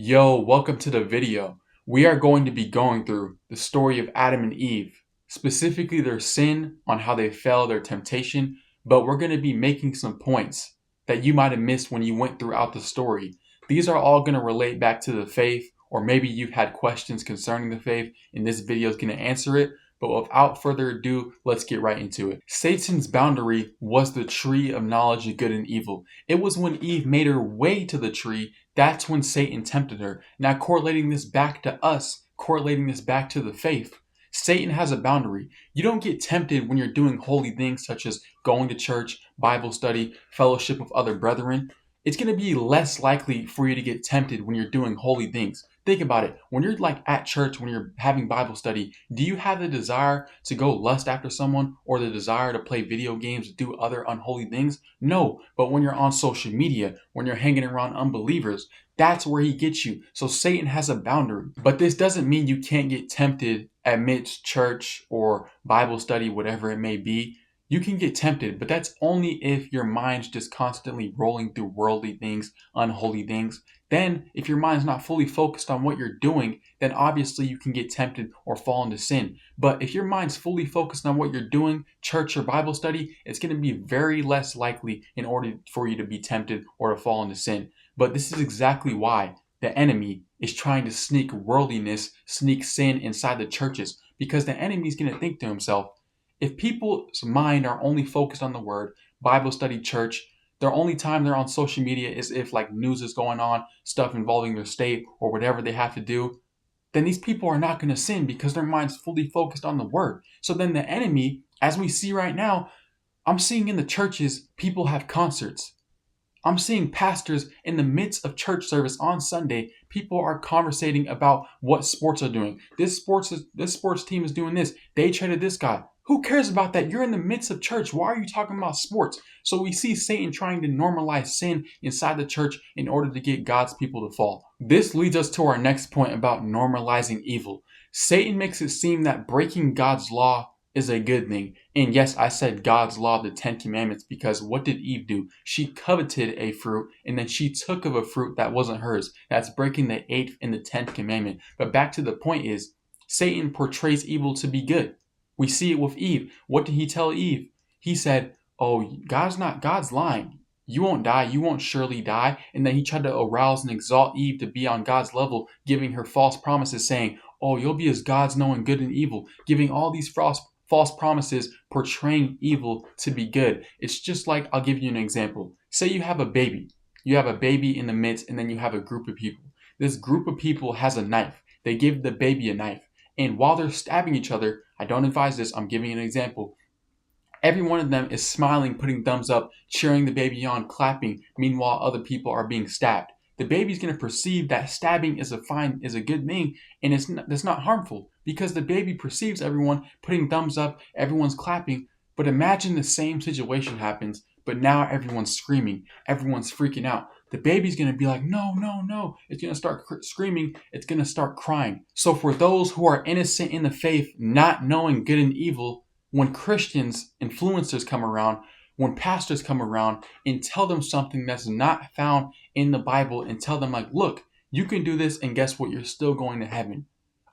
Yo, welcome to the video. We are going to be going through the story of Adam and Eve, specifically their sin, on how they fell, their temptation, but we're going to be making some points that you might have missed when you went throughout the story. These are all going to relate back to the faith, or maybe you've had questions concerning the faith, and this video is going to answer it. But without further ado, let's get right into it. Satan's boundary was the tree of knowledge of good and evil. It was when Eve made her way to the tree, that's when Satan tempted her. Now, correlating this back to us, correlating this back to the faith, Satan has a boundary. You don't get tempted when you're doing holy things such as going to church, Bible study, fellowship with other brethren. It's going to be less likely for you to get tempted when you're doing holy things. Think about it. When you're like at church, when you're having Bible study, do you have the desire to go lust after someone or the desire to play video games, do other unholy things? No. But when you're on social media, when you're hanging around unbelievers, that's where he gets you. So Satan has a boundary. But this doesn't mean you can't get tempted amidst church or Bible study, whatever it may be. You can get tempted, but that's only if your mind's just constantly rolling through worldly things, unholy things. Then, if your mind's not fully focused on what you're doing, then obviously you can get tempted or fall into sin. But if your mind's fully focused on what you're doing, church or Bible study, it's going to be very less likely in order for you to be tempted or to fall into sin. But this is exactly why the enemy is trying to sneak worldliness, sneak sin inside the churches, because the enemy is going to think to himself, if people's mind are only focused on the word, Bible study, church, their only time they're on social media is if like news is going on, stuff involving their state or whatever they have to do, then these people are not going to sin because their mind's fully focused on the word. So then the enemy, as we see right now, I'm seeing in the churches, people have concerts. I'm seeing pastors in the midst of church service on Sunday, people are conversating about what sports are doing. This sports team is doing this. They traded this guy. Who cares about that? You're in the midst of church. Why are you talking about sports? So we see Satan trying to normalize sin inside the church in order to get God's people to fall. This leads us to our next point about normalizing evil. Satan makes it seem that breaking God's law is a good thing. And yes, I said God's law, the 10 commandments, because what did Eve do? She coveted a fruit and then she took of a fruit that wasn't hers. That's breaking the 8th and the 10th commandment. But back to the point is, Satan portrays evil to be good. We see it with Eve. What did he tell Eve? He said, oh, God's lying. You won't die. You won't surely die. And then he tried to arouse and exalt Eve to be on God's level, giving her false promises saying, oh, you'll be as gods knowing good and evil, giving all these false promises, portraying evil to be good. It's just like, I'll give you an example. Say you have a baby. You have a baby in the midst, and then you have a group of people. This group of people has a knife. They give the baby a knife. And while they're stabbing each other, I don't advise this, I'm giving an example. Every one of them is smiling, putting thumbs up, cheering the baby on, clapping. Meanwhile, other people are being stabbed. The baby's going to perceive that stabbing is a good thing, and it's not harmful because the baby perceives everyone putting thumbs up, everyone's clapping. But imagine the same situation happens, but now everyone's screaming, everyone's freaking out. The baby's going to be like, no, no, no. It's going to start screaming. It's going to start crying. So for those who are innocent in the faith, not knowing good and evil, when Christians, influencers come around, when pastors come around and tell them something that's not found in the Bible and tell them like, look, you can do this and guess what? You're still going to heaven.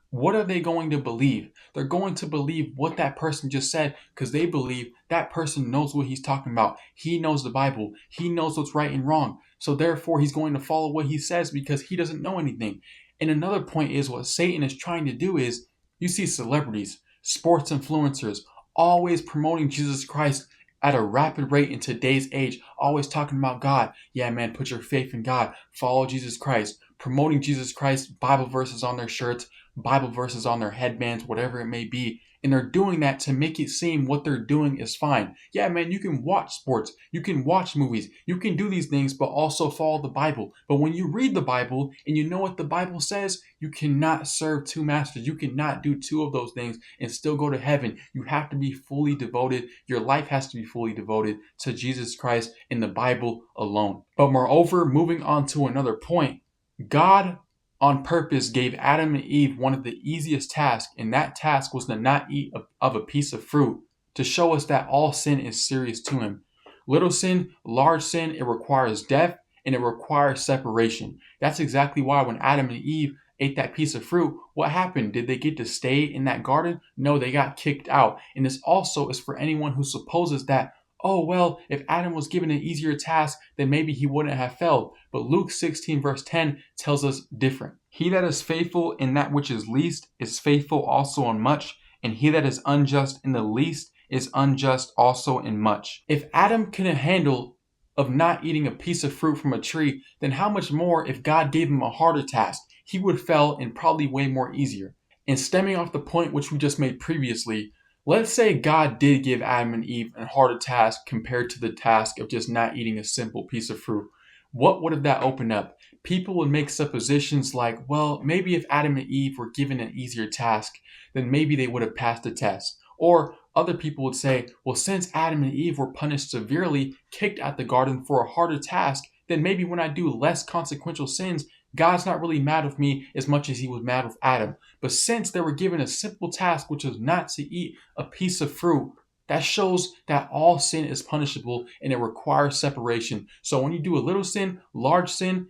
What are they going to believe? They're going to believe what that person just said because they believe that person knows what he's talking about. He knows the Bible. He knows what's right and wrong. So therefore, he's going to follow what he says because he doesn't know anything. And another point is what Satan is trying to do is you see celebrities, sports influencers, always promoting Jesus Christ at a rapid rate in today's age, always talking about God. Yeah, man, put your faith in God. Follow Jesus Christ. Promoting Jesus Christ, Bible verses on their shirts, Bible verses on their headbands, whatever it may be. And they're doing that to make it seem what they're doing is fine. Yeah, man, you can watch sports. You can watch movies. You can do these things, but also follow the Bible. But when you read the Bible and you know what the Bible says, you cannot serve two masters. You cannot do two of those things and still go to heaven. You have to be fully devoted. Your life has to be fully devoted to Jesus Christ and the Bible alone. But moreover, moving on to another point, God on purpose gave Adam and Eve one of the easiest tasks, and that task was to not eat of a piece of fruit, to show us that all sin is serious to him. Little sin, large sin, it requires death, and it requires separation. That's exactly why when Adam and Eve ate that piece of fruit, what happened? Did they get to stay in that garden? No, they got kicked out. And this also is for anyone who supposes that, oh, well, if Adam was given an easier task, then maybe he wouldn't have failed. But Luke 16 verse 10 tells us different. He that is faithful in that which is least is faithful also in much, and he that is unjust in the least is unjust also in much. If Adam couldn't handle of not eating a piece of fruit from a tree, then how much more if God gave him a harder task? He would fail and probably way more easier. And stemming off the point which we just made previously, let's say God did give Adam and Eve a harder task compared to the task of just not eating a simple piece of fruit. What would have that opened up? People would make suppositions like, well, maybe if Adam and Eve were given an easier task, then maybe they would have passed the test. Or other people would say, well, since Adam and Eve were punished severely, kicked out the garden for a harder task, then maybe when I do less consequential sins, God's not really mad with me as much as he was mad with Adam. But since they were given a simple task, which was not to eat a piece of fruit, that shows that all sin is punishable and it requires separation. So when you do a little sin, large sin,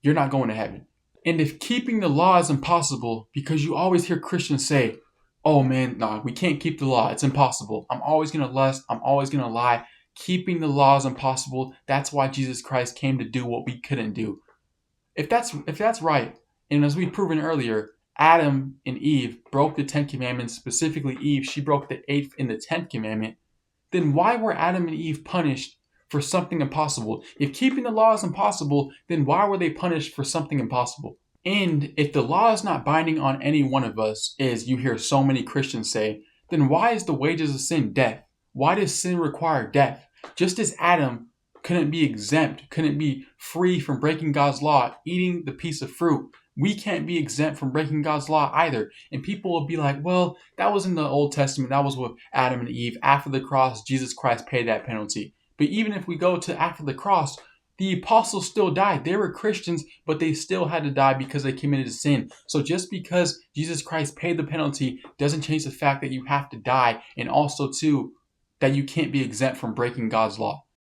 you're not going to heaven. And if keeping the law is impossible, because you always hear Christians say, oh man, no, we can't keep the law. It's impossible. I'm always going to lust. I'm always going to lie. Keeping the law is impossible. That's why Jesus Christ came to do what we couldn't do. If that's right, and as we've proven earlier, Adam and Eve broke the 10 commandments, specifically Eve, she broke the 8th and the 10th commandment, then why were Adam and Eve punished for something impossible? If keeping the law is impossible, then why were they punished for something impossible? And if the law is not binding on any one of us, as you hear so many Christians say, then why is the wages of sin death? Why does sin require death? Just as Adam couldn't be exempt, couldn't be free from breaking God's law, eating the piece of fruit, we can't be exempt from breaking God's law either. And people will be like, well, that was in the Old Testament. That was with Adam and Eve. After the cross, Jesus Christ paid that penalty. But even if we go to after the cross, the apostles still died. They were Christians, but they still had to die because they committed a sin. So just because Jesus Christ paid the penalty doesn't change the fact that you have to die, and also too, that you can't be exempt from breaking God's law.